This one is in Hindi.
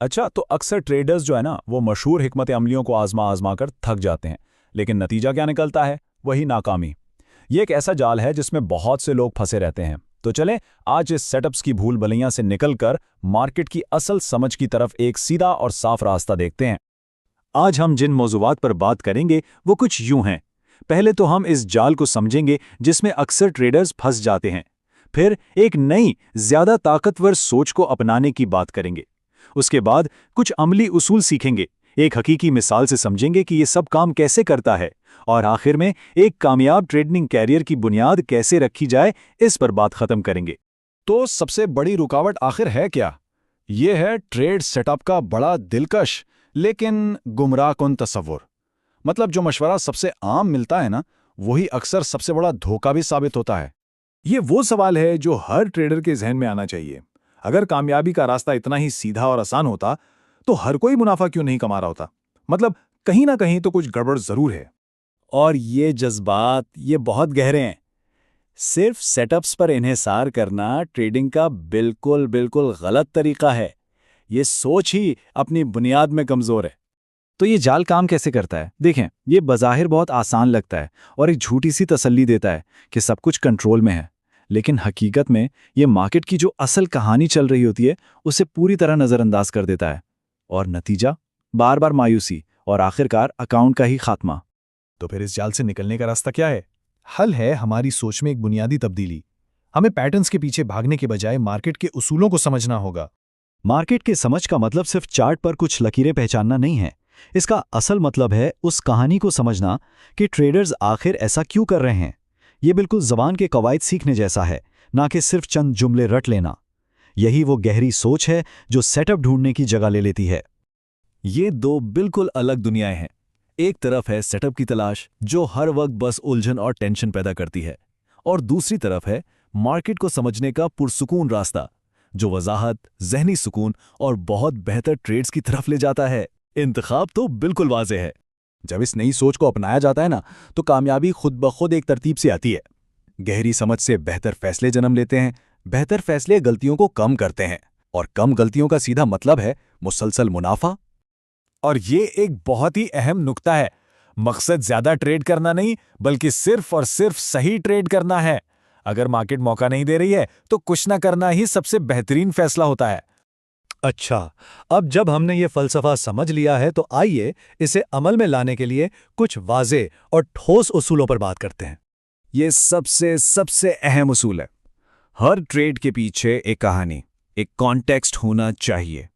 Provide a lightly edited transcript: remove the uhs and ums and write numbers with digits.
अच्छा, तो अक्सर ट्रेडर्स जो है ना वो मशहूर हिकमत अमलियों को आजमा आजमा कर थक जाते हैं, लेकिन नतीजा क्या निकलता है? वही नाकामी। ये एक ऐसा जाल है जिसमें बहुत से लोग फंसे रहते हैं। तो चलें आज इस सेटअप्स की भूल भुलैया से निकलकर मार्केट की असल समझ की तरफ एक सीधा और साफ रास्ता देखते हैं। आज हम जिन मौजूआत पर बात करेंगे वो कुछ यूं हैं। पहले तो हम इस जाल को समझेंगे जिसमें अक्सर ट्रेडर्स फंस जाते हैं। फिर एक नई, ज्यादा ताकतवर सोच को अपनाने की बात करेंगे। उसके बाद कुछ अमली उसूल सीखेंगे, एक हकीकी मिसाल से समझेंगे कि ये सब काम कैसे करता है, और आखिर में एक कामयाब ट्रेडिंग कैरियर की बुनियाद कैसे रखी जाए, इस पर बात खत्म करेंगे। तो सबसे बड़ी रुकावट आखिर है क्या? ये है ट्रेड सेटअप का बड़ा दिलकश लेकिन गुमराहकुन तस्वुर। मतलब जो मशवरा सबसे आम मिलता है ना, वही अक्सर सबसे बड़ा धोखा भी साबित होता है। ये वो सवाल है जो हर ट्रेडर के जहन में आना चाहिए। अगर कामयाबी का रास्ता इतना ही सीधा और आसान होता तो हर कोई मुनाफा क्यों नहीं कमा रहा होता? मतलब कहीं ना कहीं तो कुछ गड़बड़ जरूर है। और ये जज्बात ये बहुत गहरे हैं। सिर्फ सेटअप्स पर इन्हिसार करना ट्रेडिंग का बिल्कुल बिल्कुल गलत तरीका है। ये सोच ही अपनी बुनियाद में कमजोर है। तो ये जाल काम कैसे करता है? देखें, ये बज़ाहिर बहुत आसान लगता है और एक झूठी सी तसल्ली देता है कि सब कुछ कंट्रोल में है, लेकिन हकीकत में ये मार्केट की जो असल कहानी चल रही होती है उसे पूरी तरह नज़रअंदाज कर देता है। और नतीजा बार बार मायूसी और आखिरकार अकाउंट का ही खात्मा। तो फिर इस जाल से निकलने का रास्ता क्या है? हल है हमारी सोच में एक बुनियादी तब्दीली। हमें पैटर्न्स के पीछे भागने के बजाय मार्केट के उसूलों को समझना होगा। मार्केट के समझ का मतलब सिर्फ चार्ट पर कुछ लकीरें पहचानना नहीं है। इसका असल मतलब है उस कहानी को समझना कि ट्रेडर्स आखिर ऐसा क्यों कर रहे हैं। ये बिल्कुल ज़बान के कवायद सीखने जैसा है, ना कि सिर्फ चंद जुमले रट लेना। यही वो गहरी सोच है जो सेटअप ढूंढने की जगह ले लेती है। ये दो बिल्कुल अलग दुनियाएं हैं। एक तरफ है सेटअप की तलाश जो हर वक्त बस उलझन और टेंशन पैदा करती है, और दूसरी तरफ है मार्केट को समझने का पुरसुकून रास्ता जो वजाहत, जहनी सुकून और बहुत बेहतर ट्रेड्स की तरफ ले जाता है। इंतखाब तो बिल्कुल वाज़ेह है। जब इस नई सोच को अपनाया जाता है ना, तो कामयाबी खुद ब खुद एक तरतीब से आती है। गहरी समझ से बेहतर फैसले जन्म लेते हैं, बेहतर फैसले गलतियों को कम करते हैं, और कम गलतियों का सीधा मतलब है मुसलसल मुनाफा। और ये एक बहुत ही अहम नुक्ता है। मकसद ज्यादा ट्रेड करना नहीं, बल्कि सिर्फ और सिर्फ सही ट्रेड करना है। अगर मार्केट मौका नहीं दे रही है तो कुछ ना करना ही सबसे बेहतरीन फैसला होता है। अच्छा, अब जब हमने ये फलसफा समझ लिया है तो आइए इसे अमल में लाने के लिए कुछ वाज़ेह और ठोस उसूलों पर बात करते हैं। ये सबसे सबसे अहम उसूल है। हर ट्रेड के पीछे एक कहानी, एक कॉन्टेक्स्ट होना चाहिए।